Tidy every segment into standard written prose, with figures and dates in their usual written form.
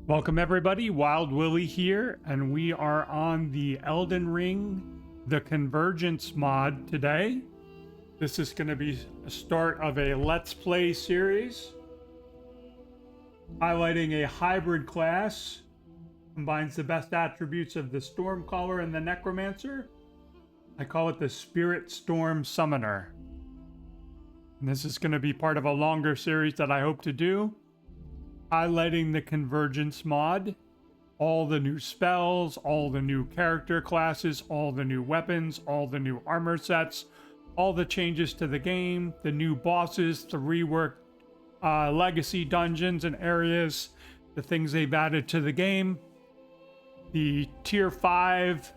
Welcome everybody, Wilde Willy here, and we are on the Elden Ring, the Convergence Mod today. This is going to be a start of a Let's Play series, highlighting a hybrid class, combines the best attributes of the Stormcaller and the Necromancer. I call it the Spirit Storm Summoner. And this is going to be part of a longer series that I hope to do, highlighting the Convergence Mod, all the new spells, all the new character classes, all the new weapons, all the new armor sets, all the changes to the game, the new bosses, the reworked legacy dungeons and areas, the things they've added to the game, the tier 5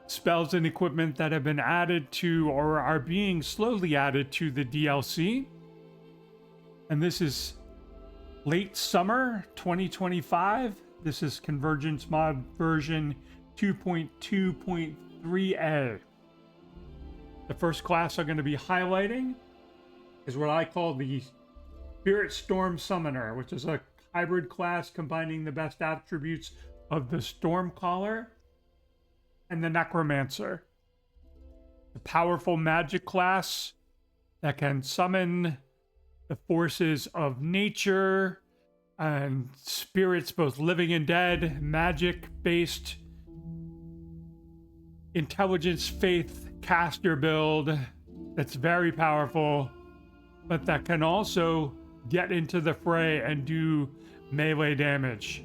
spells and equipment that have been added to or are being slowly added to the DLC. And this is late summer 2025. This is Convergence Mod version 2.2.3a. The first class I'm going to be highlighting is what I call the Spirit Storm Summoner, which is a hybrid class combining the best attributes of the Stormcaller and the Necromancer. The powerful magic class that can summon the forces of nature and spirits, both living and dead, magic-based intelligence, faith caster build that's very powerful, but that can also get into the fray and do melee damage.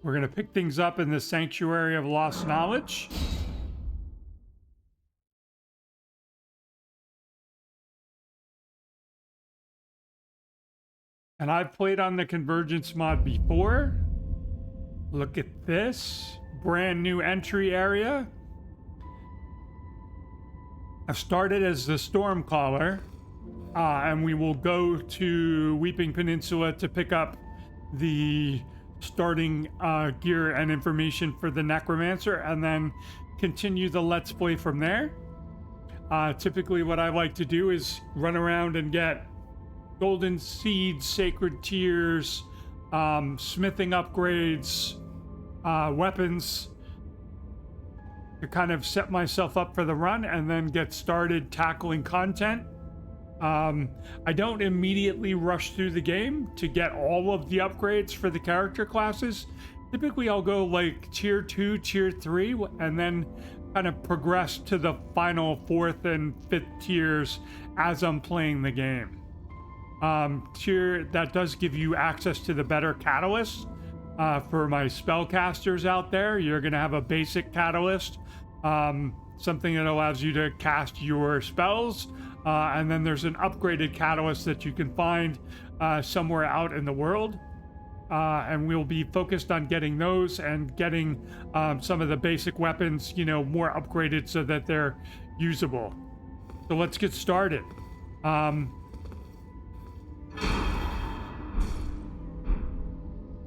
We're going to pick things up in the Sanctuary of Lost Knowledge. And I've played on the Convergence Mod before. Look at this. Brand new entry area. I've started as the Stormcaller. And we will go to Weeping Peninsula to pick up the starting gear and information for the Necromancer, and then continue the Let's Play from there. Typically what I like to do is run around and get golden seeds, sacred tears, smithing upgrades, weapons, to kind of set myself up for the run and then get started tackling content. I don't immediately rush through the game to get all of the upgrades for the character classes. Typically I'll go like tier 2, tier 3, and then kind of progress to the final 4th and 5th tiers as I'm playing the game. Tier that does give you access to the better catalysts. For my spellcasters out there, you're going to have a basic catalyst, something that allows you to cast your spells. And then there's an upgraded catalyst that you can find somewhere out in the world. And we'll be focused on getting those and getting some of the basic weapons, more upgraded so that they're usable. So let's get started.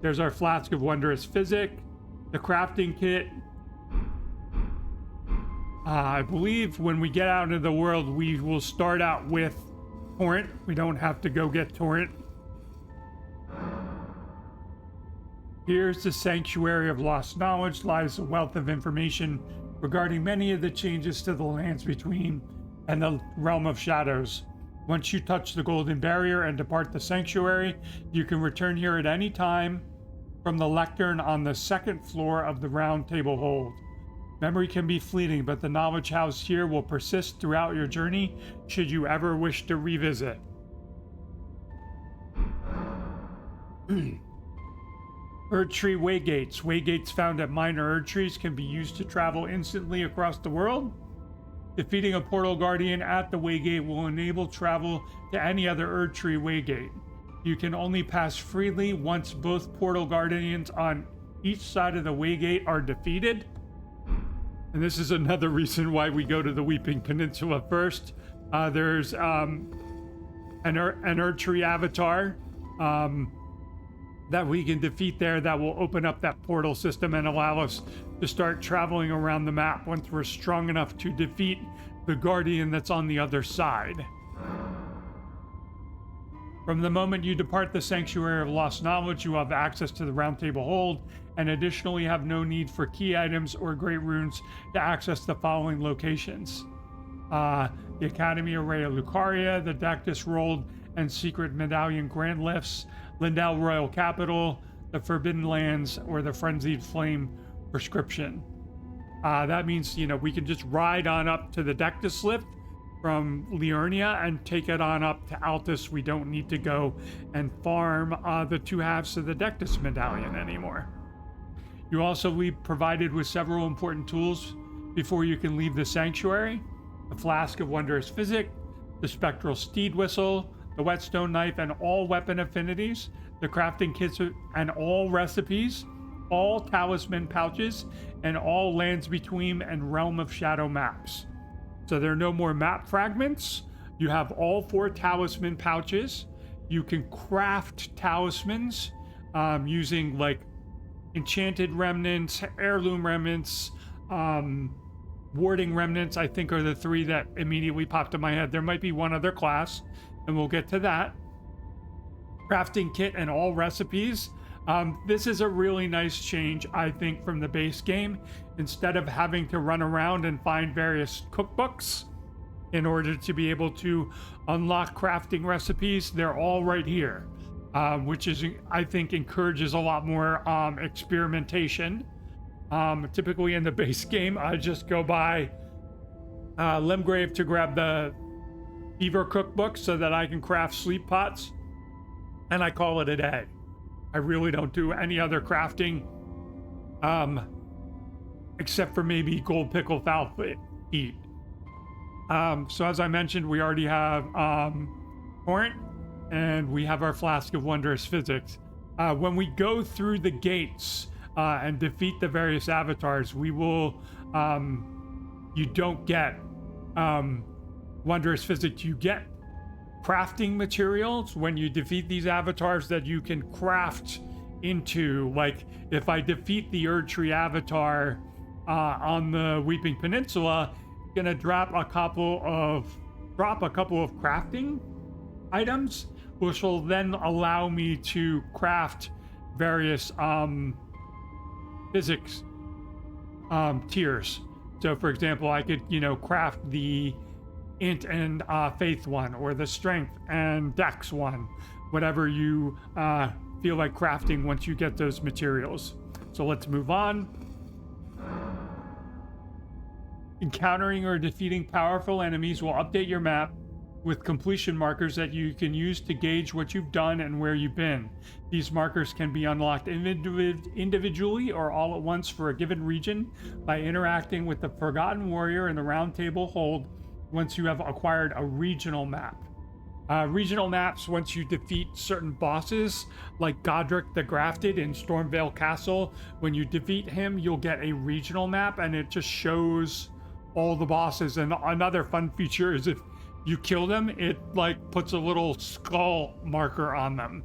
There's our Flask of Wondrous Physic, the crafting kit. I believe when we get out into the world, we will start out with Torrent. We don't have to go get Torrent. Here's the Sanctuary of Lost Knowledge. Lies a wealth of information regarding many of the changes to the lands between and the Realm of Shadows. Once you touch the Golden Barrier and depart the Sanctuary, you can return here at any time from the lectern on the 2nd floor of the Round Table Hold. Memory can be fleeting, but the knowledge housed here will persist throughout your journey should you ever wish to revisit. Erdtree Waygates. Waygates found at minor Erdtrees can be used to travel instantly across the world. Defeating a Portal Guardian at the Waygate will enable travel to any other Erdtree Waygate. You can only pass freely once both Portal Guardians on each side of the Waygate are defeated. And this is another reason why we go to the Weeping Peninsula first. There's an Erdtree avatar that we can defeat there that will open up that portal system and allow us to start traveling around the map once we're strong enough to defeat the guardian that's on the other side. From the moment you depart the Sanctuary of Lost Knowledge, you have access to the Round Table Hold, and additionally have no need for key items or great runes to access the following locations. The Academy Array of Lucaria, the Dactus Rolled and Secret Medallion Grand Lifts, Lindell Royal Capital, the Forbidden Lands, or the Frenzied Flame Prescription. That means, we can just ride on up to the Dactus Lift from Liurnia and take it on up to Altus. We don't need to go and farm the two halves of the Dactus Medallion anymore. You also leave provided with several important tools before you can leave the Sanctuary: the Flask of Wondrous Physic, the Spectral Steed Whistle, the Whetstone Knife and all weapon affinities, the crafting kits and all recipes, all talisman pouches, and all Lands Between and Realm of Shadow maps. So there are no more map fragments. You have all 4 talisman pouches. You can craft talismans using like enchanted remnants, heirloom remnants, warding remnants, I think are the 3 that immediately popped in my head. There might be one other class, and we'll get to that. Crafting kit and all recipes. This is a really nice change, I think, from the base game. Instead of having to run around and find various cookbooks in order to be able to unlock crafting recipes, they're all right here, which is, I think, encourages a lot more experimentation. Typically in the base game, I just go by Limgrave to grab the Beaver cookbook so that I can craft sleep pots, and I call it a day. I really don't do any other crafting, except for maybe gold pickle fowl feet. So as I mentioned, we already have Torrent, and we have our Flask of Wondrous Physics. When we go through the gates and defeat the various avatars, we will, you don't get Wondrous Physics. You get crafting materials when you defeat these avatars that you can craft into. Like if I defeat the Erdtree avatar on the Weeping Peninsula, it's gonna drop a couple of crafting items, which will then allow me to craft various physics tiers. So for example, I could craft the int and faith one, or the strength and dex one, whatever you feel like crafting once you get those materials. So let's move on. Encountering or defeating powerful enemies will update your map with completion markers that you can use to gauge what you've done and where you've been. These markers can be unlocked individually or all at once for a given region by interacting with the Forgotten Warrior in the Round Table Hold once you have acquired a regional map. Regional maps, once you defeat certain bosses, like Godric the Grafted in Stormvale Castle, when you defeat him, you'll get a regional map, and it just shows all the bosses. And another fun feature is if you kill them, it like puts a little skull marker on them.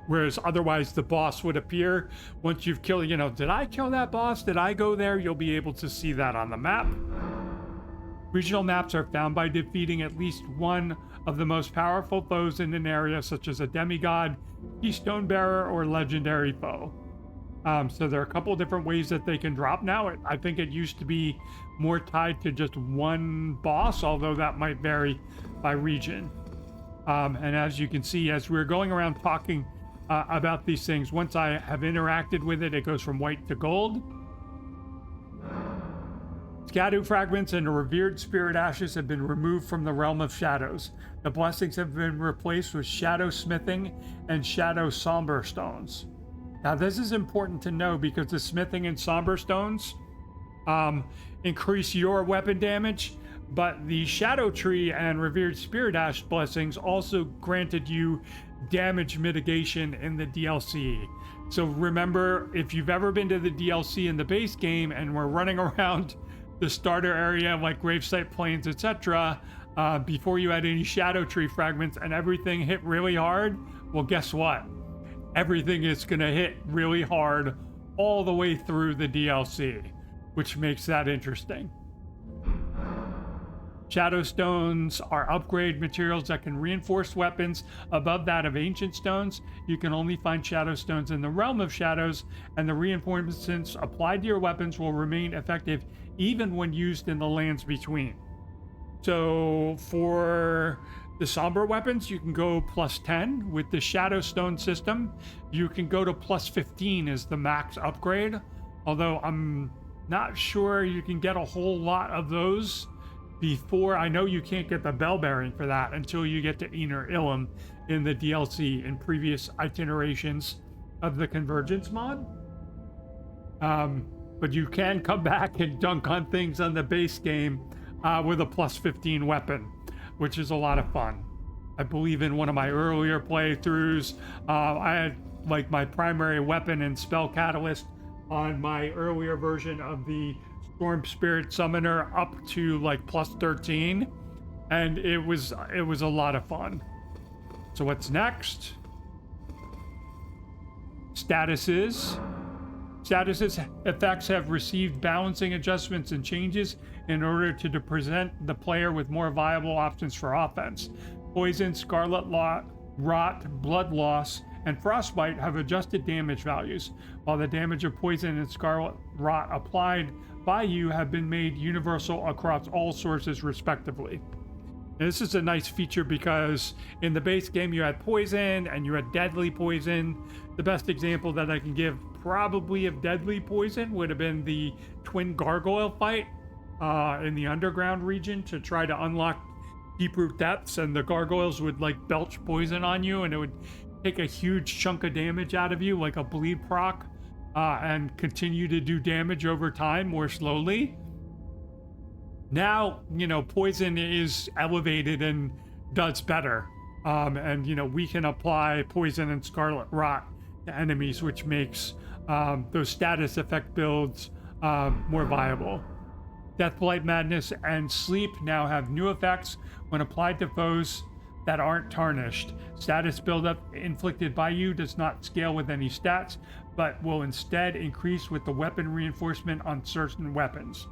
Whereas otherwise the boss would appear once you've killed, did I kill that boss? Did I go there? You'll be able to see that on the map. Regional maps are found by defeating at least one of the most powerful foes in an area, such as a demigod, keystone bearer, or legendary foe. So there are a couple different ways that they can drop now. I think it used to be more tied to just one boss, although that might vary by region. And as you can see, as we're going around talking about these things, once I have interacted with it, it goes from white to gold. Scadu fragments and revered spirit ashes have been removed from the realm of shadows. The blessings have been replaced with shadow smithing and shadow somber stones. Now this is important to know because the smithing and somber stones increase your weapon damage, but the shadow tree and revered spirit ash blessings also granted you damage mitigation in the DLC. So remember, if you've ever been to the DLC in the base game and we're running around the starter area like Gravesite Plains, etc., before you had any shadow tree fragments and everything hit really hard, well, guess what? everything is going to hit really hard all the way through the DLC, which makes that interesting. Shadow stones are upgrade materials that can reinforce weapons above that of ancient stones. You can only find shadow stones in the realm of shadows, and the reinforcements applied to your weapons will remain effective even when used in the lands between. So for the somber weapons, you can go plus 10. With the shadow stone system, you can go to plus 15 as the max upgrade, although I'm not sure you can get a whole lot of those before. I know you can't get the bell bearing for that until you get to Inner Ilum in the DLC in previous itinerations of the Convergence mod. But you can come back and dunk on things on the base game with a plus 15 weapon, which is a lot of fun. I believe in one of my earlier playthroughs, I had like my primary weapon and spell catalyst on my earlier version of the Storm Spirit Summoner up to like plus 13, and it was a lot of fun. So what's next? Statuses. Statuses effects have received balancing adjustments and changes in order to present the player with more viable options for offense. Poison, Scarlet Rot, Blood Loss, and Frostbite have adjusted damage values, while the damage of Poison and Scarlet Rot applied by you have been made universal across all sources respectively. And this is a nice feature because in the base game you had Poison and you had Deadly Poison. The best example that I can give probably of Deadly Poison would have been the Twin Gargoyle fight in the underground region to try to unlock Deep-Root Depths, and the gargoyles would like belch poison on you and it would take a huge chunk of damage out of you, like a bleed proc, and continue to do damage over time more slowly. Now, you know, Poison is elevated and does better. And, you know, we can apply Poison and Scarlet Rot to enemies, which makes those status effect builds more viable. Deathblight, Madness, and Sleep now have new effects when applied to foes that aren't tarnished. Status buildup inflicted by you does not scale with any stats, but will instead increase with the weapon reinforcement on certain weapons.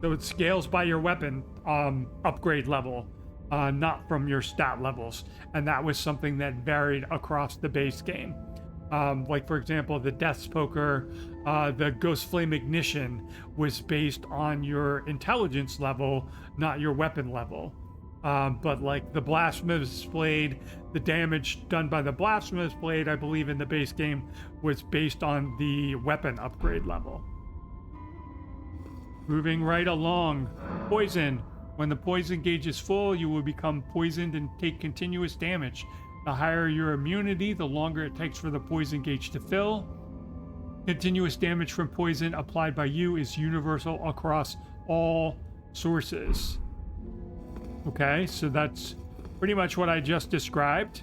So it scales by your weapon upgrade level, not from your stat levels. And that was something that varied across the base game. Like for example, the Death's Poker, the Ghost Flame Ignition was based on your intelligence level, not your weapon level. But like the Blasphemous Blade, the damage done by the Blasphemous Blade, I believe in the base game, was based on the weapon upgrade level. Moving right along. Poison. When the poison gauge is full, you will become poisoned and take continuous damage. The higher your immunity, the longer it takes for the poison gauge to fill. Continuous damage from poison applied by you is universal across all sources. Okay, so that's pretty much what I just described.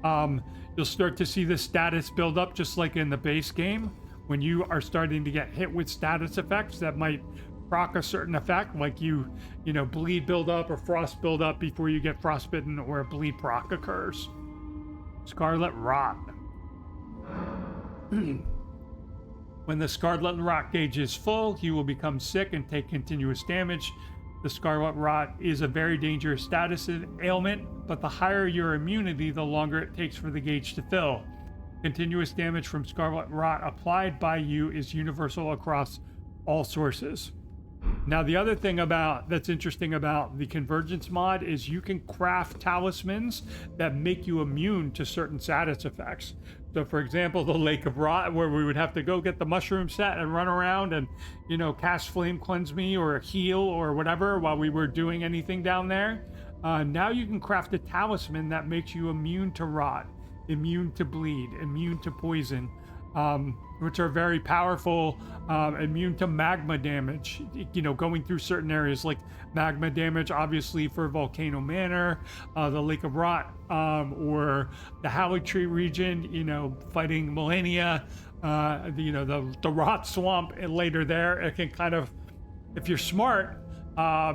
You'll start to see the status build up just like in the base game. When you are starting to get hit with status effects that might proc a certain effect, like you know, bleed build up or frost build up before you get frostbitten or a bleed proc occurs. Scarlet Rot. When the Scarlet Rot gauge is full, you will become sick and take continuous damage. The Scarlet Rot is a very dangerous status ailment, but the higher your immunity, the longer it takes for the gauge to fill. Continuous damage from Scarlet Rot applied by you is universal across all sources. Now, the other thing that's interesting about the Convergence mod is you can craft talismans that make you immune to certain status effects. So, for example, the Lake of Rot, where we would have to go get the mushroom set and run around and, you know, cast Flame Cleanse Me or heal or whatever while we were doing anything down there. Now you can craft a talisman that makes you immune to rot, immune to bleed, immune to poison, which are very powerful, immune to magma damage, you know, going through certain areas like magma damage, obviously for Volcano Manor, the Lake of Rot, or the Haligtree region, you know, fighting Millennia, you know, the Rot Swamp later there. It can kind of, if you're smart,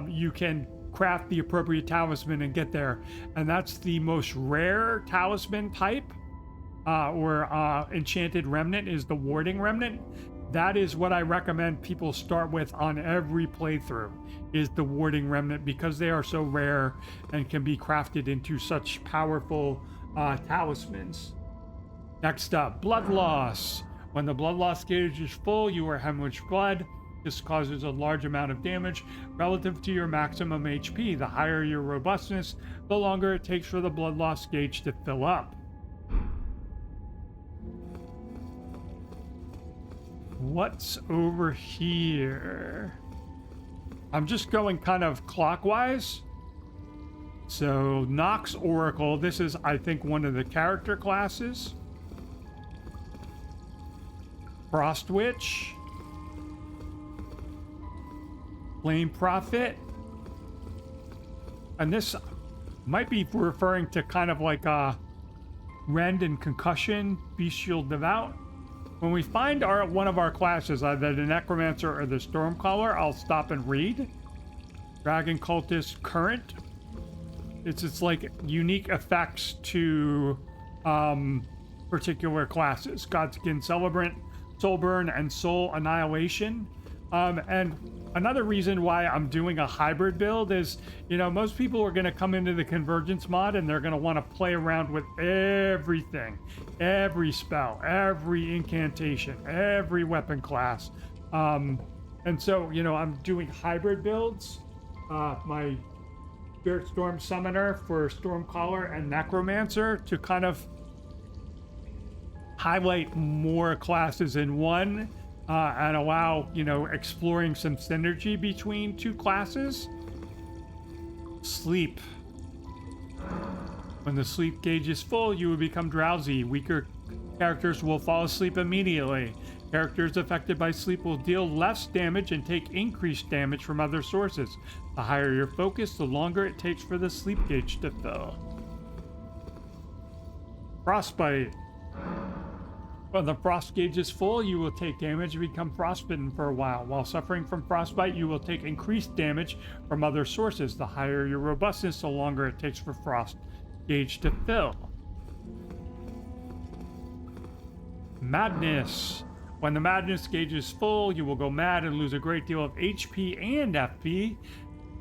you can craft the appropriate talisman and get there. And that's the most rare talisman type. or enchanted remnant is the warding remnant. That is what I recommend people start with on every playthrough, is the warding remnant, because they are so rare and can be crafted into such powerful talismans. Next up, blood loss. When the blood loss gauge is full, you are hemorrhaged blood. This causes a large amount of damage relative to your maximum HP. The higher your robustness, the longer it takes for the blood loss gauge to fill up. What's over here? I'm just going kind of clockwise. So, Nox Oracle. This is, I think, one of the character classes. Frost Witch. Flame Prophet. And this might be referring to kind of like Rend and Concussion, Bestial Devout. When we find one of our classes, either the Necromancer or the Stormcaller, I'll stop and read. Dragon Cultist Current. It's like unique effects to particular classes. Godskin Celebrant, Soulburn, and Soul Annihilation. And another reason why I'm doing a hybrid build is, you know, most people are going to come into the Convergence mod and they're going to want to play around with everything, every spell, every incantation, every weapon class. And so, you know, I'm doing hybrid builds. My Spirit Storm Summoner for Stormcaller and Necromancer to kind of highlight more classes in one. And allow, you know, exploring some synergy between two classes. Sleep. When the sleep gauge is full, you will become drowsy. Weaker characters will fall asleep immediately. Characters affected by sleep will deal less damage and take increased damage from other sources. The higher your focus, the longer it takes for the sleep gauge to fill. Frostbite. When the frost gauge is full, you will take damage and become frostbitten for a while. While suffering from frostbite, you will take increased damage from other sources. The higher your robustness, the longer it takes for frost gauge to fill. Madness. When the madness gauge is full, you will go mad and lose a great deal of HP and FP.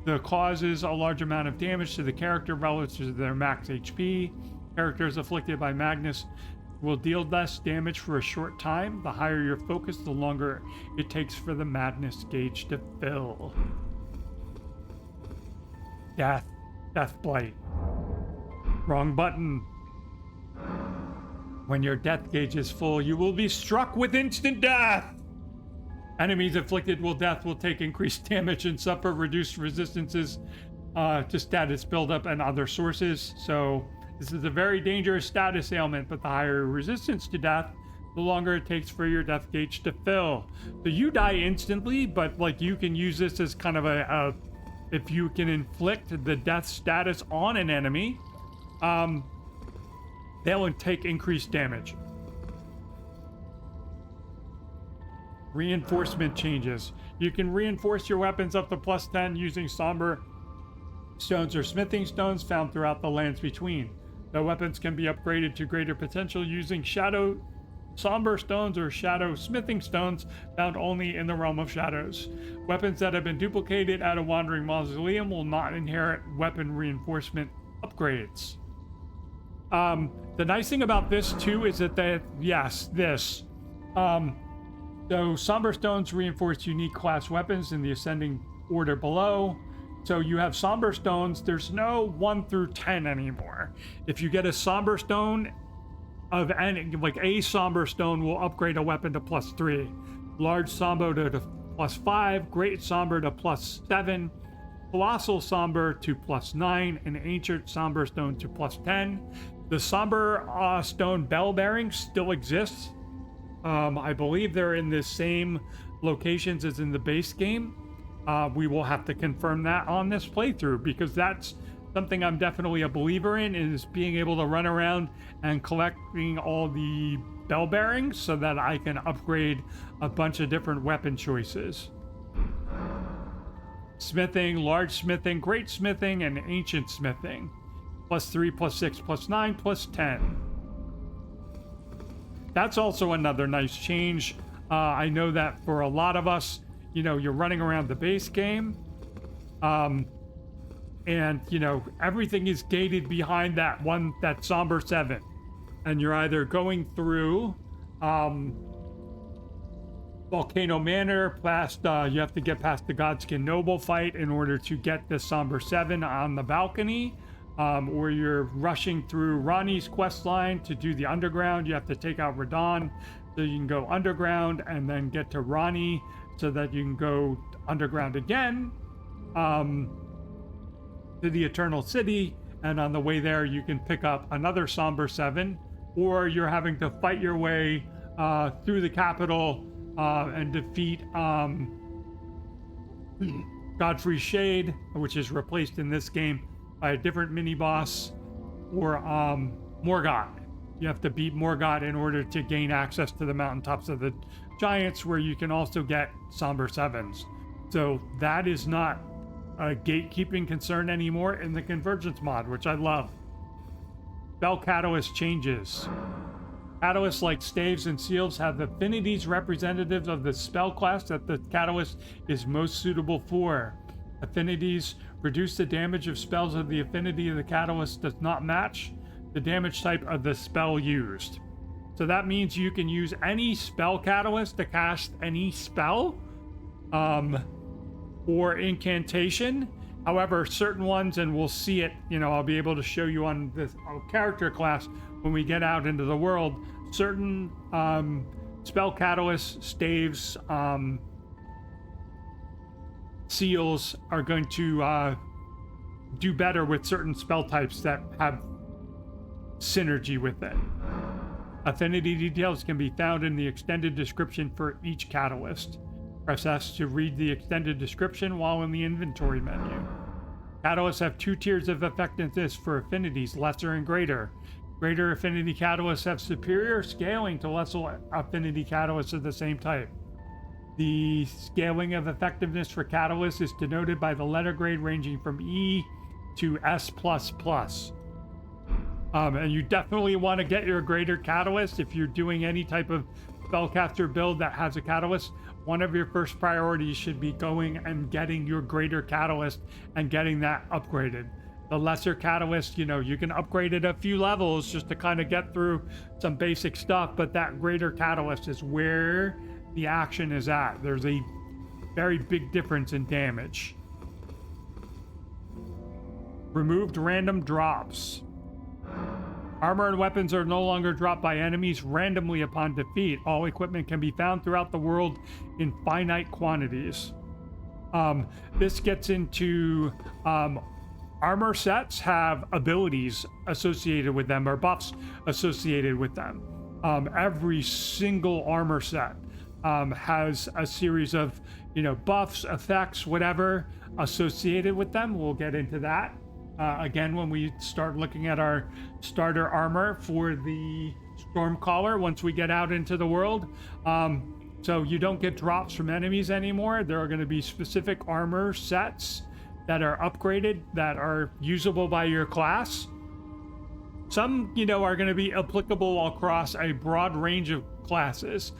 The causes a large amount of damage to the character relative to their max HP. Characters afflicted by madness will deal less damage for a short time. The higher your focus, the longer it takes for the madness gauge to fill. Death. Death Blight. Wrong button. When your death gauge is full, you will be struck with instant death. Enemies afflicted with death will take increased damage and suffer reduced resistances to status buildup and other sources. So this is a very dangerous status ailment, but the higher resistance to death, the longer it takes for your death gauge to fill. So you die instantly, but like you can use this as kind of a if you can inflict the death status on an enemy, they'll take increased damage. Reinforcement changes. You can reinforce your weapons up to +10 using somber stones or smithing stones found throughout the lands between. The weapons can be upgraded to greater potential using shadow somber stones or shadow smithing stones found only in the realm of shadows. Weapons that have been duplicated at a wandering mausoleum will not inherit weapon reinforcement upgrades. The nice thing about this too is that so somber stones reinforce unique class weapons in the ascending order below. So you have somber stones, there's no 1 through 10 anymore. If you get a somber stone of any, like a somber stone will upgrade a weapon to +3. Large somber to +5, great somber to +7, colossal somber to +9, and ancient somber stone to +10. The somber stone bell bearings still exists. I believe they're in the same locations as in the base game. We will have to confirm that on this playthrough, because that's something I'm definitely a believer in, is being able to run around and collecting all the bell bearings so that I can upgrade a bunch of different weapon choices. Smithing, large smithing, great smithing, and ancient smithing. +3, +6, +9, +10. that's also another nice change. I know that for a lot of us, you know, you're running around the base game, and you know everything is gated behind that somber 7, and you're either going through Volcano Manor past you have to get past the Godskin Noble fight in order to get the somber 7 on the balcony, or you're rushing through Ronnie's quest line to do the underground. You have to take out Radon so you can go underground and then get to Ronnie so that you can go underground again to the Eternal City, and on the way there you can pick up another somber 7, or you're having to fight your way through the capital and defeat Godfrey Shade, which is replaced in this game by a different mini boss, or Morgott. You have to beat Morgott in order to gain access to the mountaintops of the giants, where you can also get somber 7s. So that is not a gatekeeping concern anymore in the Convergence mod, which I love. Spell catalyst changes. Catalysts like staves and seals have affinities representative of the spell class that the catalyst is most suitable for. Affinities reduce the damage of spells if the affinity of the catalyst does not match the damage type of the spell used. So that means you can use any spell catalyst to cast any spell or incantation. However, certain ones, and we'll see it, you know, I'll be able to show you on this character class when we get out into the world, certain spell catalysts, staves, seals are going to do better with certain spell types that have synergy with it. Affinity details can be found in the extended description for each catalyst. Press S to read the extended description while in the inventory menu. Catalysts have 2 tiers of effectiveness for affinities, lesser and greater. Greater affinity catalysts have superior scaling to lesser affinity catalysts of the same type. The scaling of effectiveness for catalysts is denoted by the letter grade ranging from E to S++. And you definitely want to get your greater catalyst if you're doing any type of spellcaster build that has a catalyst. One of your first priorities should be going and getting your greater catalyst and getting that upgraded. The lesser catalyst, you know, you can upgrade it a few levels just to kind of get through some basic stuff, but that greater catalyst is where the action is at. There's a very big difference in damage. Removed random drops. Armor and weapons are no longer dropped by enemies randomly upon defeat. All equipment can be found throughout the world in finite quantities. This gets into armor sets have abilities associated with them or buffs associated with them. Every single armor set has a series of, you know, buffs, effects, whatever associated with them. We'll get into that again when we start looking at our starter armor for the Stormcaller once we get out into the world. So you don't get drops from enemies anymore. There are going to be specific armor sets that are upgraded that are usable by your class. Some, you know, are going to be applicable across a broad range of classes.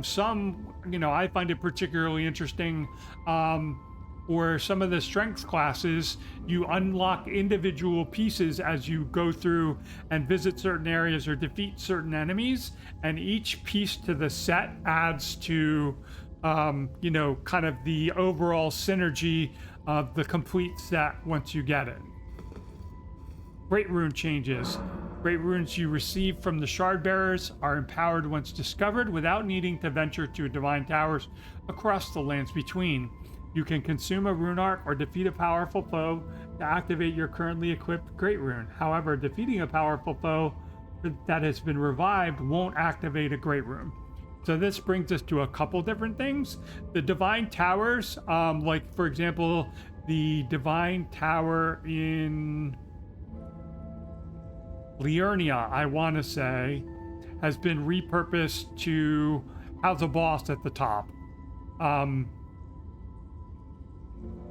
Some, you know, I find it particularly interesting for some of the strength classes. You unlock individual pieces as you go through and visit certain areas or defeat certain enemies, and each piece to the set adds to, you know, kind of the overall synergy of the complete set once you get it. Great rune changes. Great runes you receive from the shard bearers are empowered once discovered without needing to venture to divine towers across the lands between. You can consume a rune arc or defeat a powerful foe to activate your currently equipped great rune. However, defeating a powerful foe that has been revived won't activate a great rune. So this brings us to a couple different things. The divine towers, like for example, the divine tower in Liurnia, I want to say, has been repurposed to house a boss at the top.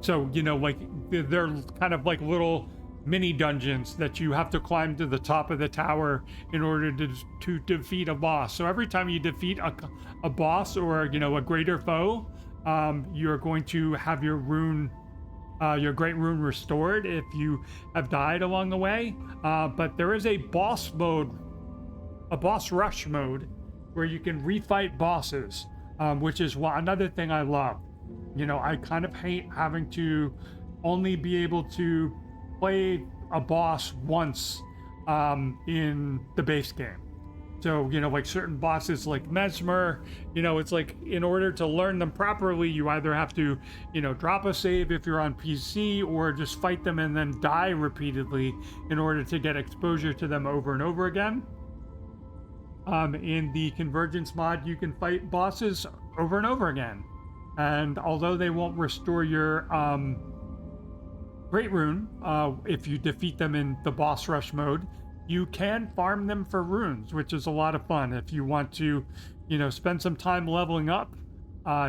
So, you know, like they're kind of like little mini dungeons that you have to climb to the top of the tower in order to defeat a boss. So every time you defeat a boss or, you know, a greater foe, you're going to have your great rune restored if you have died along the way. But there is a boss rush mode, where you can refight bosses, which is another thing I love. You know, I kind of hate having to only be able to play a boss once in the base game. So, you know, like certain bosses like Mesmer, you know, it's like in order to learn them properly, you either have to, you know, drop a save if you're on PC, or just fight them and then die repeatedly in order to get exposure to them over and over again. In the Convergence mod, you can fight bosses over and over again. And although they won't restore your Great Rune, if you defeat them in the boss rush mode, you can farm them for runes, which is a lot of fun. If you want to, you know, spend some time leveling up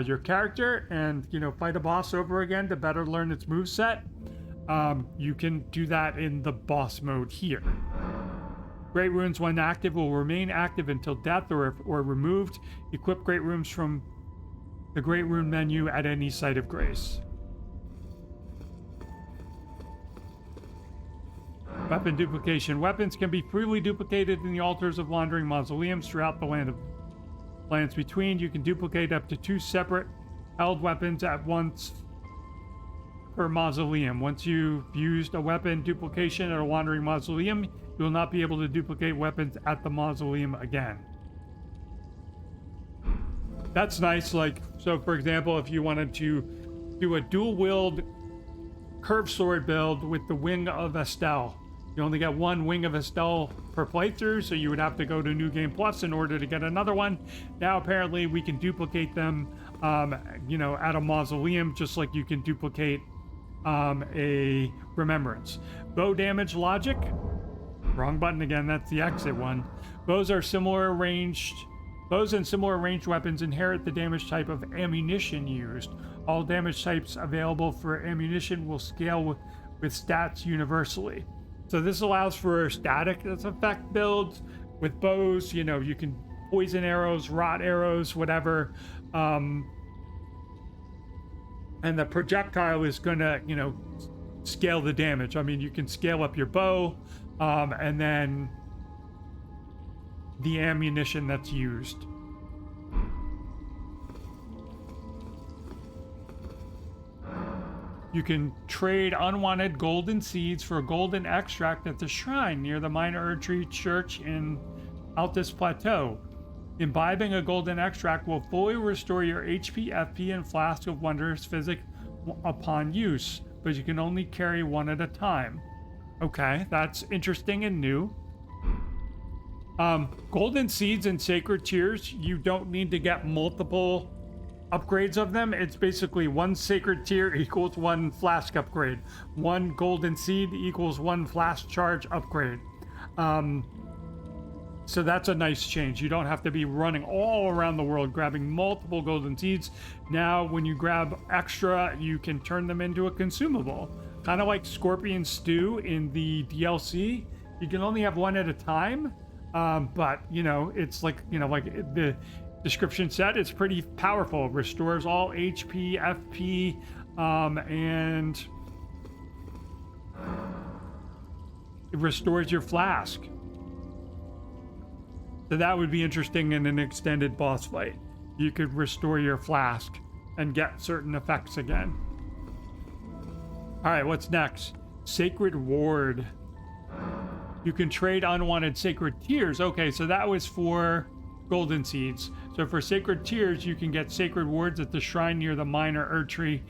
your character and, you know, fight a boss over again to better learn its moveset, you can do that in the boss mode here. Great Runes, when active, will remain active until death or removed. Equip Great Runes from the Great Rune menu at any site of grace. Weapon duplication. Weapons can be freely duplicated in the altars of wandering mausoleums throughout the lands between. You can duplicate up to 2 separate held weapons at once per mausoleum. Once you've used a weapon duplication at a wandering mausoleum, you will not be able to duplicate weapons at the mausoleum again. That's nice. Like, so for example, if you wanted to do a dual wield curved sword build with the Wing of Estelle, you only get 1 Wing of Estelle per playthrough, so you would have to go to New Game Plus in order to get another one. Now apparently we can duplicate them, you know, at a mausoleum, just like you can duplicate a remembrance. Bow damage logic. Wrong button again, that's the exit one. Bows and similar ranged weapons inherit the damage type of ammunition used. All damage types available for ammunition will scale with stats universally. So this allows for static effect builds with bows. You know, you can poison arrows, rot arrows, whatever. And the projectile is gonna, you know, scale the damage. I mean, you can scale up your bow, and then the ammunition that's used. You can trade unwanted golden seeds for a golden extract at the shrine near the Minor Erdtree Church in Altus Plateau. Imbibing a golden extract will fully restore your HP, FP, and Flask of Wondrous Physic upon use, but you can only carry 1 at a time. Okay, that's interesting and new. Golden seeds and sacred tears, you don't need to get multiple upgrades of them. It's basically 1 sacred tier equals 1 flask upgrade. 1 golden seed equals 1 flask charge upgrade. So that's a nice change. You don't have to be running all around the world grabbing multiple golden seeds. Now, when you grab extra, you can turn them into a consumable. Kind of like Scorpion Stew in the DLC. You can only have 1 at a time. But, you know, it's like, you know, like the description said, it's pretty powerful. Restores all HP, FP, and it restores your flask. So that would be interesting in an extended boss fight. You could restore your flask and get certain effects again. All right, what's next? Sacred Ward. You can trade unwanted sacred tears. Okay, so that was for golden seeds. So for sacred tears, you can get sacred wards at the shrine near the Minor Erdtree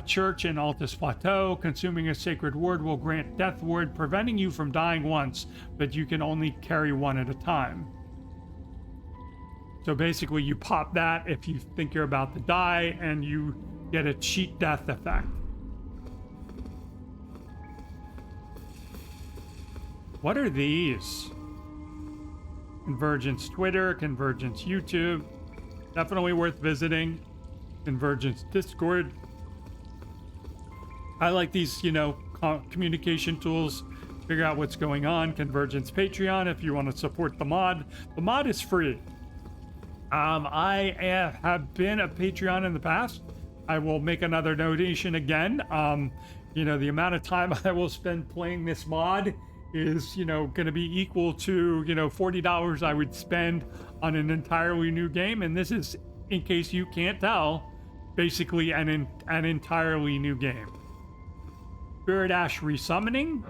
Church in Altus Plateau. Consuming a sacred ward will grant death ward, preventing you from dying once, but you can only carry 1 at a time. So basically you pop that if you think you're about to die, and you get a cheat death effect. What are these? Convergence Twitter, Convergence YouTube. Definitely worth visiting. Convergence Discord. I like these, you know, communication tools, figure out what's going on. Convergence Patreon if you want to support the mod. The mod is free. I have been a Patreon in the past. I will make another donation again. You know, the amount of time I will spend playing this mod is, you know, going to be equal to, you know, $40 I would spend on an entirely new game. And this is, in case you can't tell, basically an entirely new game. Spirit Ash resummoning.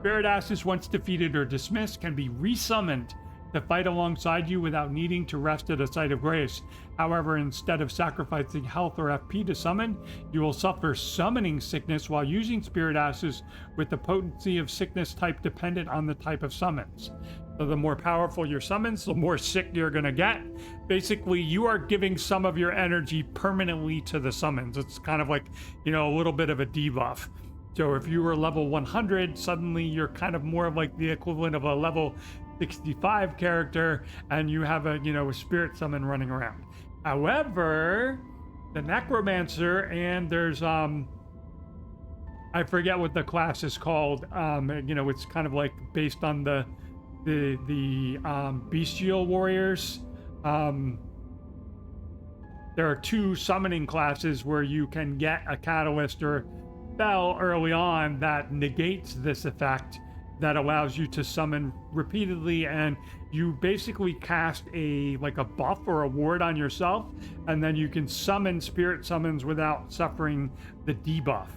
Spirit Ashes, once defeated or dismissed, can be resummoned to fight alongside you without needing to rest at a site of grace. However, instead of sacrificing health or FP to summon, you will suffer summoning sickness while using Spirit Ashes, with the potency of sickness type dependent on the type of summons. So the more powerful your summons, the more sick you're going to get. Basically, you are giving some of your energy permanently to the summons. It's kind of like, you know, a little bit of a debuff. So if you were level 100, suddenly you're kind of more of like the equivalent of a level 65 character, and you have a, you know, a spirit summon running around. However, the Necromancer, and there's I forget what the class is called. You know, it's kind of like based on the bestial warriors. There are two summoning classes where you can get a catalyst or spell early on that negates this effect, that allows you to summon repeatedly, and you basically cast a buff or a ward on yourself, and then you can summon spirit summons without suffering the debuff.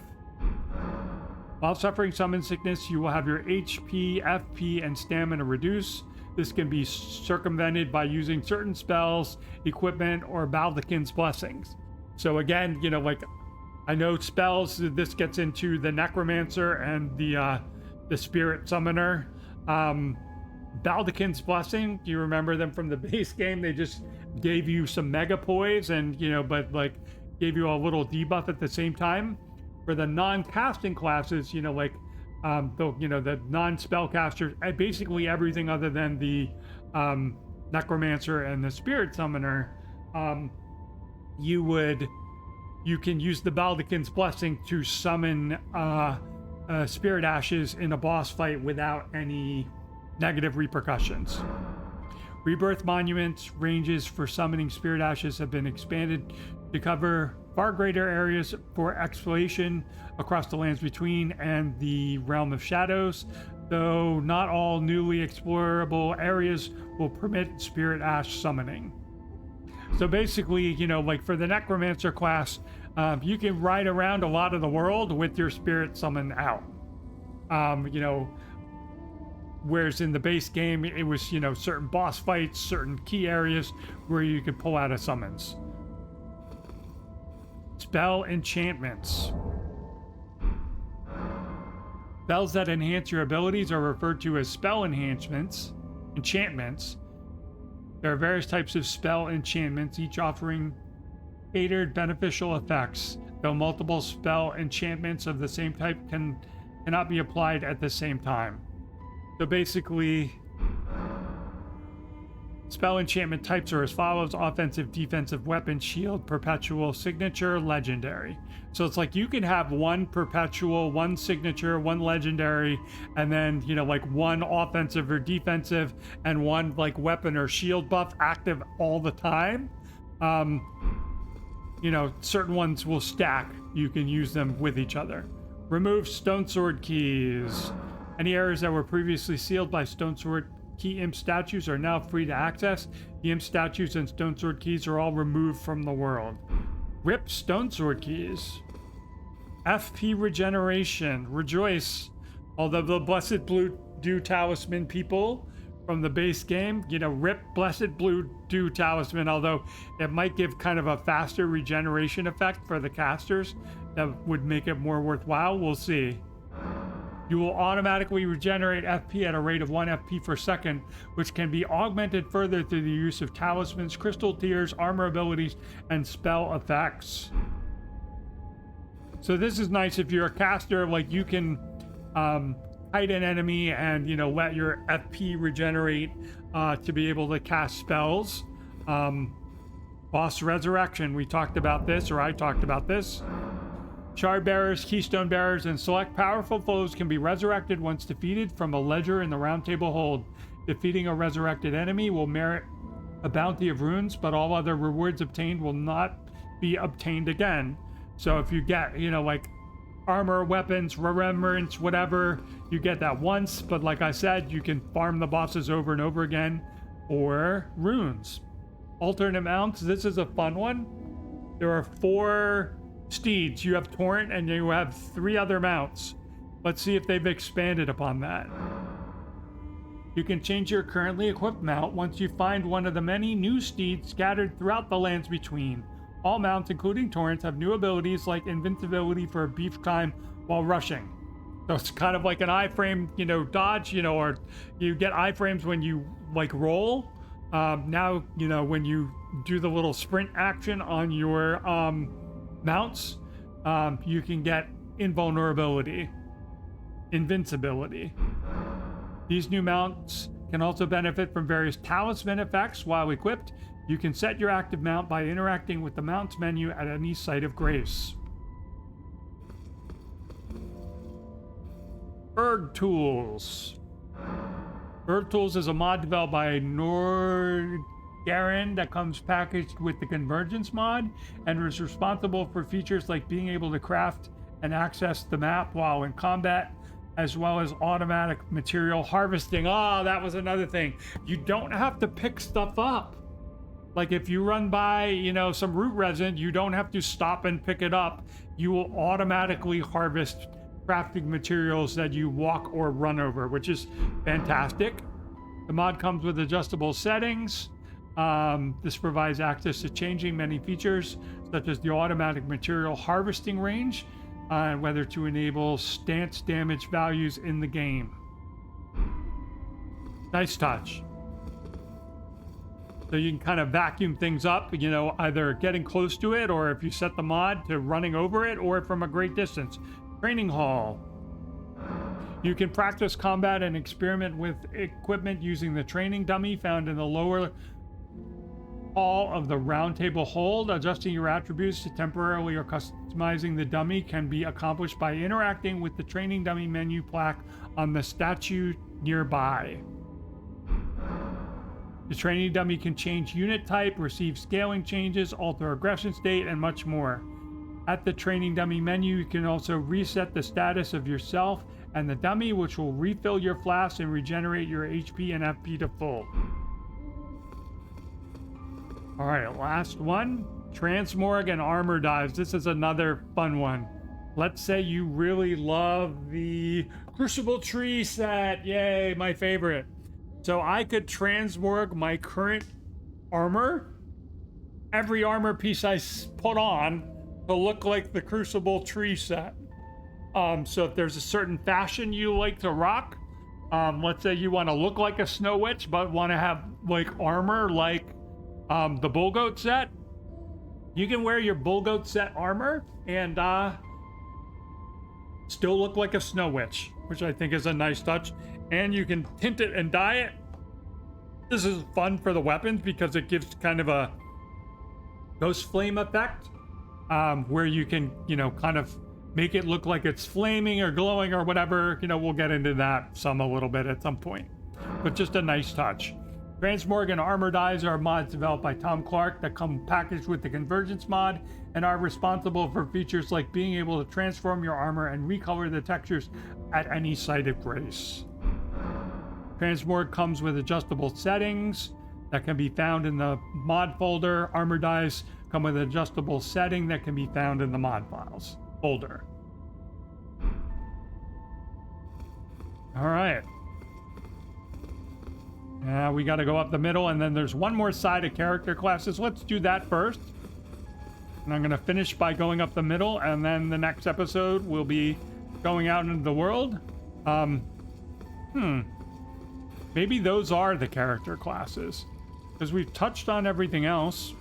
While suffering summon sickness, you will have your HP, FP, and stamina reduce. This can be circumvented by using certain spells, equipment, or Baldekin's blessings. So again, you know, like, I know spells, this gets into the Necromancer and the Spirit Summoner. Baldekin's Blessing, do you remember them from the base game? They just gave you some mega poise and, you know, but like gave you a little debuff at the same time. For the non-casting classes, you know, like the non-spellcasters, basically everything other than the Necromancer and the Spirit Summoner, you can use the Baldekin's Blessing to summon Spirit Ashes in a boss fight without any negative repercussions. Rebirth Monument's ranges for summoning Spirit Ashes have been expanded to cover far greater areas for exploration across the lands between and the Realm of Shadows, though not all newly explorable areas will permit Spirit Ash summoning. So basically, you know, like for the Necromancer class, you can ride around a lot of the world with your spirit summon out. You know, whereas in the base game, it was, you know, certain boss fights, certain key areas where you could pull out a summons. Spell enchantments. Spells that enhance your abilities are referred to as spell enhancements, enchantments. There are various types of spell enchantments, each offering catered beneficial effects, though multiple spell enchantments of the same type cannot be applied at the same time. So basically, spell enchantment types are as follows: offensive, defensive, weapon, shield, perpetual, signature, legendary. So it's like you can have one perpetual, one signature, one legendary, and then, you know, like one offensive or defensive and one like weapon or shield buff active all the time. You know, certain ones will stack. You can use them with each other. Remove Stone Sword keys. Any areas that were previously sealed by Stone Sword key imp statues are now free to access. The imp statues and Stone Sword keys are all removed from the world. Rip Stone Sword keys. FP regeneration. Rejoice. Although the Blessed Blue Dew Talisman people from the base game, you know, rip Blessed Blue Dew Talisman, although it might give kind of a faster regeneration effect for the casters that would make it more worthwhile. We'll see. You will automatically regenerate FP at a rate of 1 FP per second, which can be augmented further through the use of talismans, crystal tiers, armor abilities, and spell effects. So this is nice if you're a caster, like you can hide an enemy and, you know, let your FP regenerate to be able to cast spells. Boss Resurrection, we talked about this, or I talked about this. Shard bearers, keystone bearers, and select powerful foes can be resurrected once defeated from a ledger in the Round Table Hold. Defeating a resurrected enemy will merit a bounty of runes, but all other rewards obtained will not be obtained again. So if you get, like armor, weapons, remembrance, whatever, you get that once, but like I said, you can farm the bosses over and over again, or runes. Alternate mounts, this is a fun one. There are 4 steeds. You have Torrent and you have 3 other mounts. Let's see if they've expanded upon that. You can change your currently equipped mount once you find one of the many new steeds scattered throughout the lands between. All mounts, including Torrents, have new abilities like invincibility for a brief time while rushing. So it's kind of like an iframe, dodge, or you get iframes when you like roll. Now, when you do the little sprint action on your mounts, you can get invincibility. These new mounts can also benefit from various talisman effects while equipped. You can set your active mount by interacting with the mounts menu at any site of grace. Erg Tools. Erg Tools is a mod developed by Nordgaren that comes packaged with the Convergence Mod and is responsible for features like being able to craft and access the map while in combat, as well as automatic material harvesting. That was another thing. You don't have to pick stuff up. Like if you run by, some root resin, you don't have to stop and pick it up. You will automatically harvest crafting materials that you walk or run over, which is fantastic. The mod comes with adjustable settings. This provides access to changing many features, such as the automatic material harvesting range, and whether to enable stance damage values in the game. Nice touch. So you can kind of vacuum things up, either getting close to it, or if you set the mod to running over it, or from a great distance. Training Hall. You can practice combat and experiment with equipment using the training dummy found in the lower hall of the Round Table Hold. Adjusting your attributes to temporarily or customizing the dummy can be accomplished by interacting with the training dummy menu plaque on the statue nearby. The training dummy can change unit type, receive scaling changes, alter aggression state, and much more. At the training dummy menu, you can also reset the status of yourself and the dummy, which will refill your flasks and regenerate your HP and FP to full. All right, last one. Transmorg and Armor Dives. This is another fun one. Let's say you really love the Crucible Tree set. Yay, my favorite. So I could transmorg my current armor, every armor piece I put on, to look like the Crucible Tree set. So if there's a certain fashion you like to rock, let's say you want to look like a Snow Witch, but want to have like armor like the Bull Goat set, you can wear your Bull Goat set armor and still look like a Snow Witch, which I think is a nice touch. And you can tint it and dye it. This is fun for the weapons because it gives kind of a ghost flame effect, where you can, kind of make it look like it's flaming or glowing or whatever. We'll get into that a little bit at some point, but just a nice touch. Transmorg and Armor Dyes are mods developed by Tom Clark that come packaged with the Convergence Mod and are responsible for features like being able to transform your armor and recolor the textures at any site of grace. Transmorg comes with adjustable settings that can be found in the mod folder. Armor Dyes come with adjustable setting that can be found in the mod files folder. All right. Now we got to go up the middle, and then there's one more side of character classes. Let's do that first. And I'm going to finish by going up the middle, and then the next episode will be going out into the world. Maybe those are the character classes, because we've touched on everything else.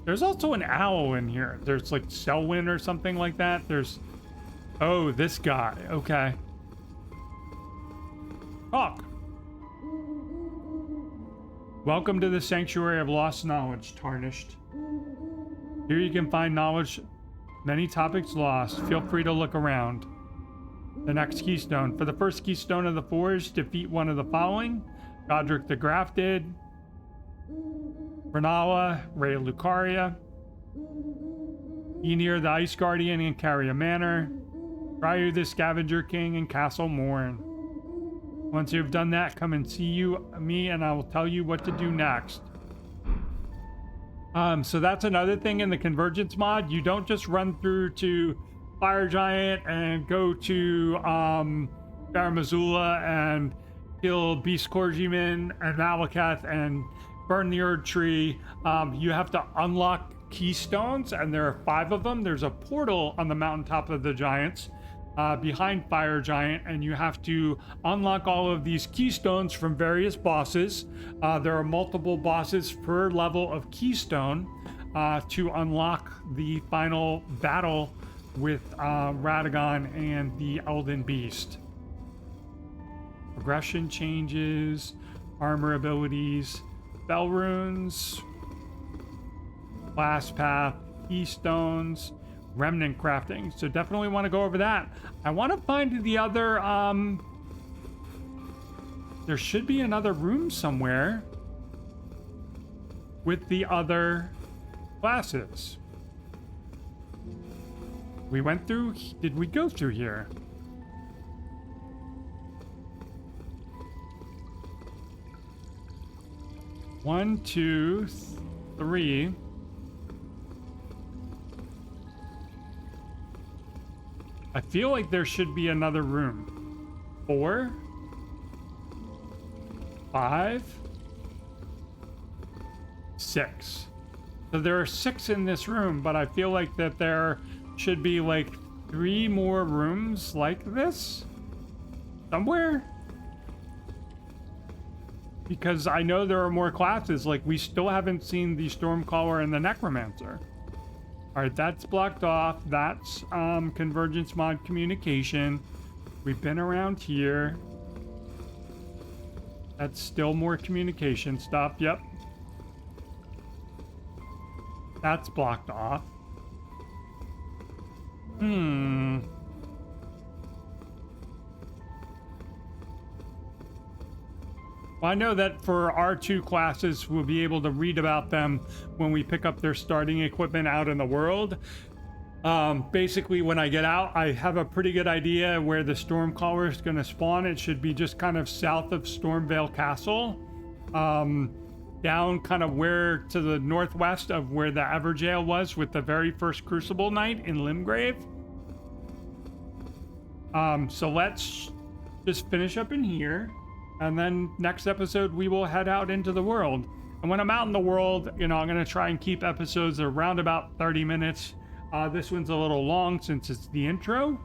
There's also an owl in here. There's like Selwyn or something like that. Oh, this guy. Okay. Talk. Welcome to the Sanctuary of Lost Knowledge, Tarnished. Here you can find knowledge Many topics lost. Feel free to look around. The next keystone. For the first keystone of the Forge, defeat one of the following. Godric the Grafted, Renala, Ray Lucaria, Enir the Ice Guardian and Carrier Manor, Ryu the Scavenger King and Castle Morn. Once you've done that, come and see me and I will tell you what to do next. So that's another thing in the Convergence mod. You don't just run through to Fire Giant and go to Baramazula and kill Beast Clergyman and Malekith and burn the Erd Tree. You have to unlock keystones, and there are 5 of them. There's a portal on the mountaintop of the Giants behind Fire Giant, and you have to unlock all of these keystones from various bosses. There are multiple bosses per level of keystone to unlock the final battle with Radagon and the Elden Beast. Progression changes, armor abilities, spell runes, class path, keystones, remnant crafting. So definitely want to go over that. I want to find the other, there should be another room somewhere with the other classes. We went through, did we go through here? One, two, three. I feel like there should be another room. 4, 5, 6. So there are 6 in this room, but I feel like that there should be like 3 more rooms like this somewhere. Because I know there are more classes, like we still haven't seen the Stormcaller and the Necromancer. All right, that's blocked off. That's Convergence Mod communication. We've been around here. That's still more communication stuff. Yep. That's blocked off. Well, I know that for our 2 classes, we'll be able to read about them when we pick up their starting equipment out in the world. Basically, when I get out, I have a pretty good idea where the Stormcaller is going to spawn. It should be just kind of south of Stormvale Castle. Down kind of where to the northwest of where the Everjail was with the very first Crucible Knight in Limgrave. So let's just finish up in here. And then next episode, we will head out into the world. And when I'm out in the world, you know, I'm going to try and keep episodes around about 30 minutes. This one's a little long since it's the intro.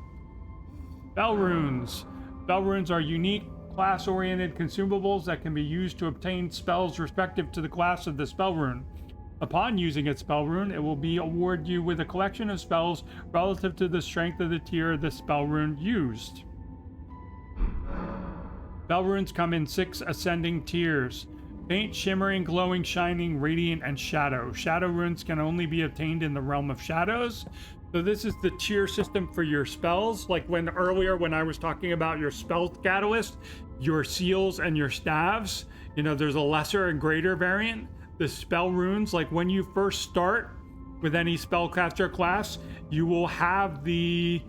Spell runes. Spell runes are unique, class-oriented consumables that can be used to obtain spells respective to the class of the spell rune. Upon using a spell rune, it will be award you with a collection of spells relative to the strength of the tier of the spell rune used. Spell runes come in 6 ascending tiers. Faint, shimmering, glowing, shining, radiant, and shadow. Shadow runes can only be obtained in the realm of shadows. So this is the tier system for your spells. Like earlier when I was talking about your spell catalyst, your seals, and your staves, you know, there's a lesser and greater variant. The spell runes, like when you first start with any spellcaster class, you will have the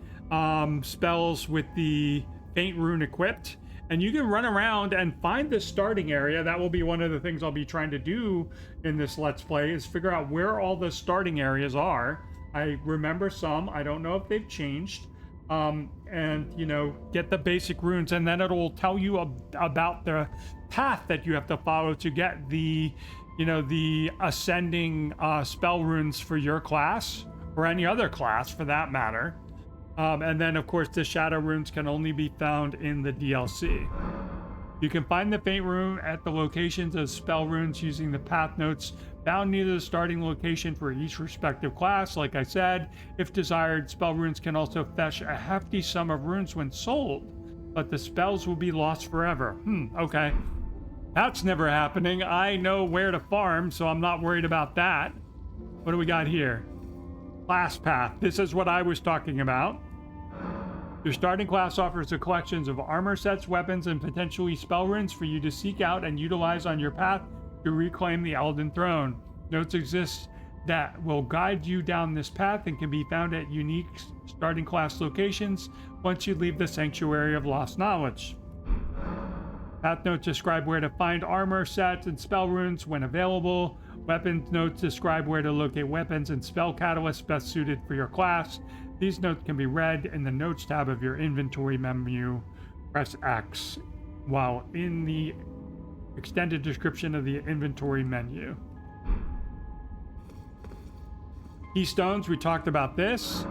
spells with the faint rune equipped. And you can run around and find the starting area. That will be one of the things I'll be trying to do in this Let's Play, is figure out where all the starting areas are. I remember some. I don't know if they've changed. And, you know, get the basic runes. And then it'll tell you about the path that you have to follow to get the, you know, the ascending spell runes for your class, or any other class for that matter. And then, of course, the shadow runes can only be found in the DLC. You can find the faint rune at the locations of spell runes using the path notes found near the starting location for each respective class. Like I said, if desired, spell runes can also fetch a hefty sum of runes when sold, but the spells will be lost forever. Okay. That's never happening. I know where to farm, so I'm not worried about that. What do we got here? class path. This is what I was talking about. Your starting class offers a collection of armor sets, weapons, and potentially spell runes for you to seek out and utilize on your path to reclaim the Elden Throne. Notes exist that will guide you down this path and can be found at unique starting class locations once you leave the Sanctuary of Lost Knowledge. Path notes describe where to find armor sets and spell runes when available. Weapons notes describe where to locate weapons and spell catalysts best suited for your class. These notes can be read in the Notes tab of your inventory menu. Press X while in the extended description of the inventory menu. Keystones, we talked about this.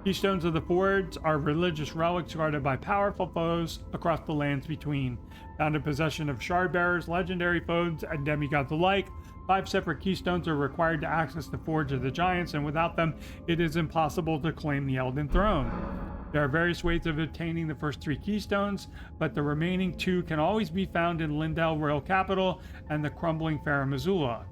Keystones of the Forge are religious relics guarded by powerful foes across the lands between. Found in possession of shard bearers, legendary foes, and demigods alike. 5 separate keystones are required to access the Forge of the Giants, and without them, it is impossible to claim the Elden Throne. There are various ways of obtaining the first 3 keystones, but the remaining 2 can always be found in Lindell Royal Capital and the crumbling Farum Azula.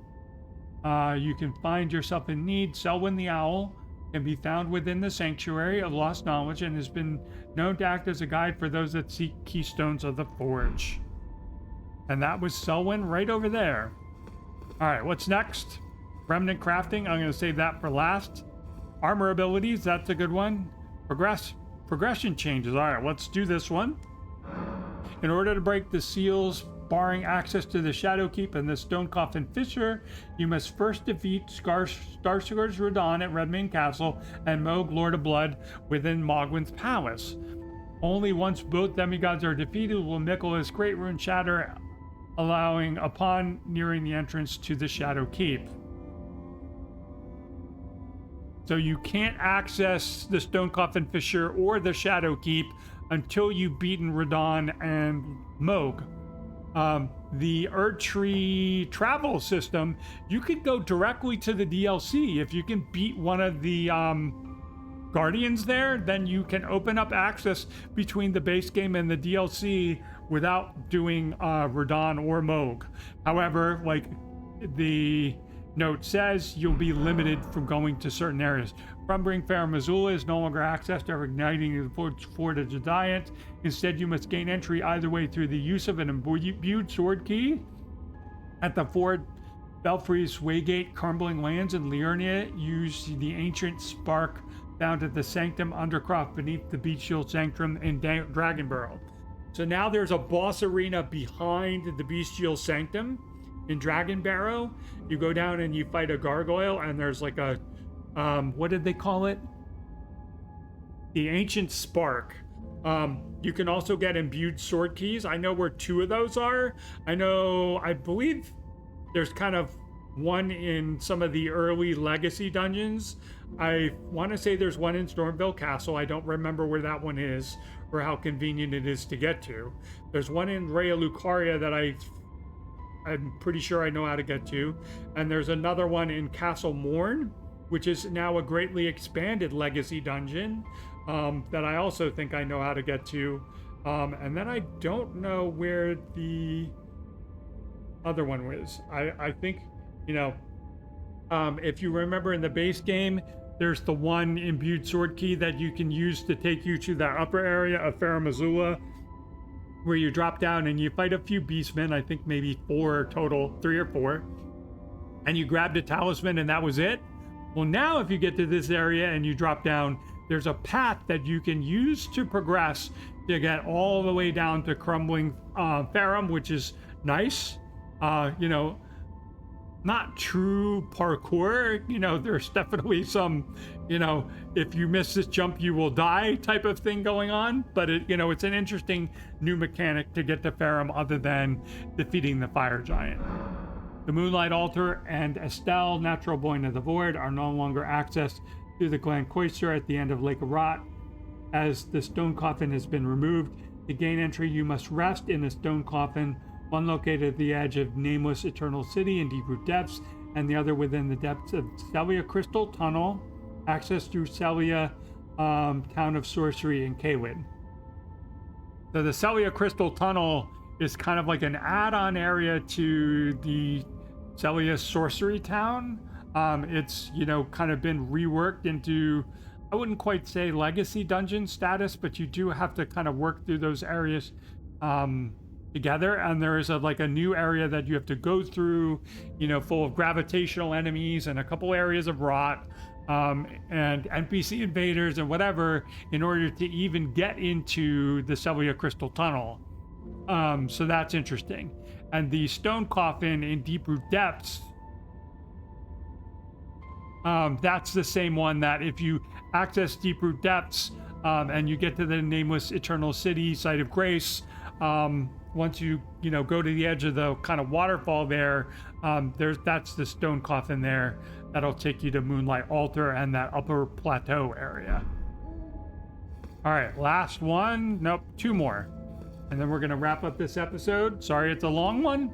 You can find yourself in need. Selwyn the Owl can be found within the Sanctuary of Lost Knowledge and has been known to act as a guide for those that seek keystones of the Forge. And that was Selwyn right over there. All right, what's next? Remnant crafting, I'm going to save that for last. Armor abilities, that's a good one. Progression changes. All right, let's do this one. In order to break the seals barring access to the Shadow Keep and the Stone Coffin Fissure, you must first defeat Starscourge Radon at Redmane Castle and Moog, Lord of Blood, within Mogwyn's Palace. Only once both demigods are defeated will Miquella's Great Rune shatter, allowing upon nearing the entrance to the Shadow Keep. So you can't access the Stone Coffin Fissure or the Shadow Keep until you've beaten Radon and Moog. The Erdtree travel system, you could go directly to the DLC. If you can beat one of the Guardians there, then you can open up access between the base game and the DLC without doing Radon or Moog. However, like the note says, you'll be limited from going to certain areas. Crumbling Farum Azula is no longer accessed or igniting the Fort of the Giant. Instead, you must gain entry either way through the use of an imbued sword key at the Fort Belfry's Waygate, Crumbling Lands, in Liurnia. Use the ancient spark found at the Sanctum Undercroft beneath the Beatshield Sanctum in Dragonbarrow. So now there's a boss arena behind the Beatshield Sanctum in Dragonbarrow. You go down and you fight a gargoyle, and there's like a what did they call it? The Ancient Spark. You can also get imbued sword keys. I know where 2 of those are. I believe there's kind of one in some of the early Legacy dungeons. I want to say there's one in Stormville Castle. I don't remember where that one is or how convenient it is to get to. There's one in Raya Lucaria that I'm pretty sure I know how to get to. And there's another one in Castle Morn, which is now a greatly expanded Legacy dungeon that I also think I know how to get to. And then I don't know where the other one was. I think, if you remember in the base game, there's the one imbued sword key that you can use to take you to the upper area of Farum Azula, where you drop down and you fight a few beastmen, I think maybe 4 total, 3 or 4, and you grabbed a talisman and that was it. Well, now if you get to this area and you drop down, there's a path that you can use to progress to get all the way down to Crumbling Farum, which is nice. Not true parkour. There's definitely some, if you miss this jump, you will die type of thing going on. But it's an interesting new mechanic to get to Farum other than defeating the fire giant. The Moonlight Altar and Estelle, Natural Born of the Void, are no longer accessed through the Glen Cloister at the end of Lake of Rot. As the stone coffin has been removed, to gain entry, you must rest in the stone coffin, one located at the edge of Nameless Eternal City in Deep Root Depths, and the other within the depths of Celia Crystal Tunnel, access through Celia, Town of Sorcery in Caelid. So the Celia Crystal Tunnel is kind of like an add-on area to the Celia Sorcery Town. It's, you know, kind of been reworked into, I wouldn't quite say legacy dungeon status, but you do have to kind of work through those areas together. And there is like a new area that you have to go through, you know, full of gravitational enemies and a couple areas of rot, and NPC invaders and whatever, in order to even get into the Sellia Crystal Tunnel. So that's interesting. And the stone coffin in Deep Root Depths, that's the same one that if you access Deep Root Depths and you get to the Nameless Eternal City, Site of Grace, once you know, go to the edge of the kind of waterfall there, that's the stone coffin there. That'll take you to Moonlight Altar and that upper plateau area. All right, last one. Nope, two more. And then we're going to wrap up this episode. Sorry, it's a long one.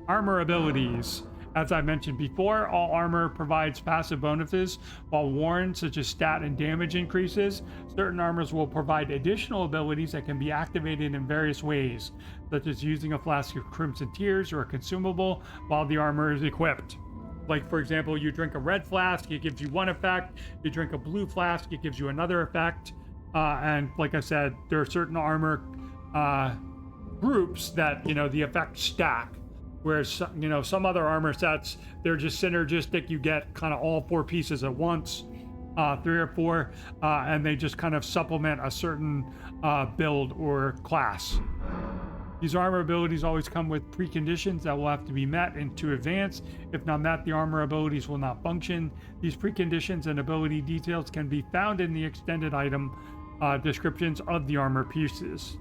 Armor abilities. As I mentioned before, all armor provides passive bonuses while worn, such as stat and damage increases. Certain armors will provide additional abilities that can be activated in various ways, such as using a flask of Crimson Tears or a consumable while the armor is equipped. Like, for example, you drink a red flask, it gives you one effect. You drink a blue flask, it gives you another effect. And like I said, there are certain armor groups that, you know, the effects stack. Whereas, you know, some other armor sets, they're just synergistic. You get kind of all four pieces at once, 3 or 4, and they just kind of supplement a certain build or class. These armor abilities always come with preconditions that will have to be met and to advance. If not met, the armor abilities will not function. These preconditions and ability details can be found in the extended item descriptions of the armor pieces.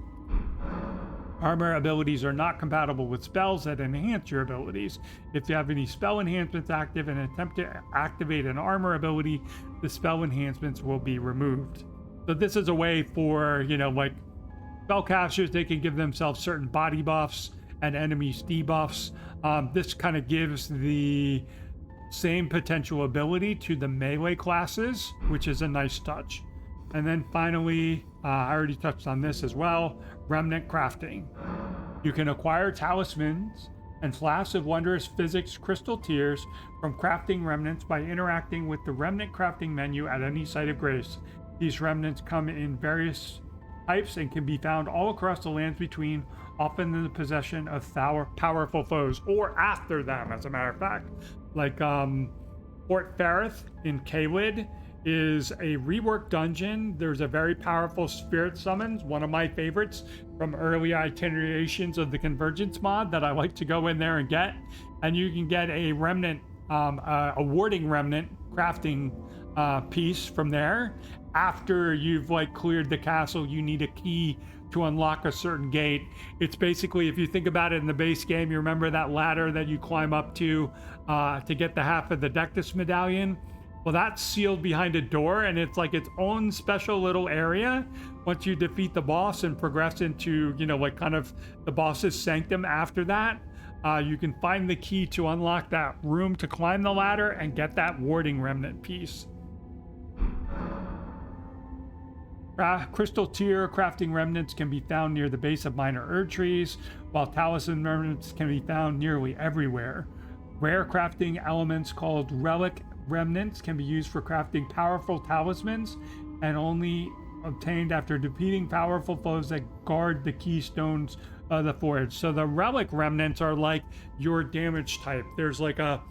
Armor abilities are not compatible with spells that enhance your abilities. If you have any spell enhancements active and attempt to activate an armor ability, the spell enhancements will be removed. So this is a way for, you know, like spellcasters, they can give themselves certain body buffs and enemies debuffs. This kind of gives the same potential ability to the melee classes, which is a nice touch. And then finally, I already touched on this as well, remnant crafting. You can acquire talismans and flasks of wondrous physics crystal tears from crafting remnants by interacting with the remnant crafting menu at any site of grace. These remnants come in various types and can be found all across the lands between, often in the possession of powerful foes, or after them, as a matter of fact. Like Fort Ferrith in Caelid is a reworked dungeon. There's a very powerful spirit summons, one of my favorites from early itinerations of the Convergence mod that I like to go in there and get. And you can get a remnant, a warding remnant crafting piece from there. After you've like cleared the castle, you need a key to unlock a certain gate. It's basically, if you think about it in the base game, you remember that ladder that you climb up to get the half of the Dectus medallion? Well, that's sealed behind a door, and it's like its own special little area. Once you defeat the boss and progress into, you know, like kind of the boss's sanctum after that, you can find the key to unlock that room to climb the ladder and get that warding remnant piece. Crystal tier crafting remnants can be found near the base of minor Erd trees, while talisman remnants can be found nearly everywhere. Rare crafting elements called relic remnants can be used for crafting powerful talismans and only obtained after defeating powerful foes that guard the keystones of the forge. So the relic remnants are like your damage type. There's like a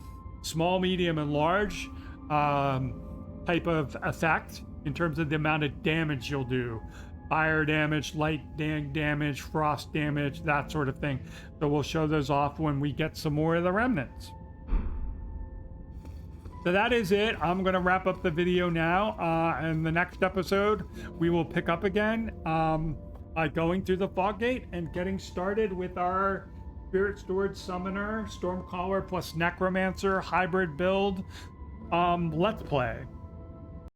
small, medium, and large type of effect in terms of the amount of damage you'll do. Fire damage, light damage, frost damage, that sort of thing. So we'll show those off when we get some more of the remnants. So that is it. I'm going to wrap up the video now. And the next episode, we will pick up again by going through the fog gate and getting started with our Spirit Storage Summoner, Stormcaller plus Necromancer hybrid build let's play.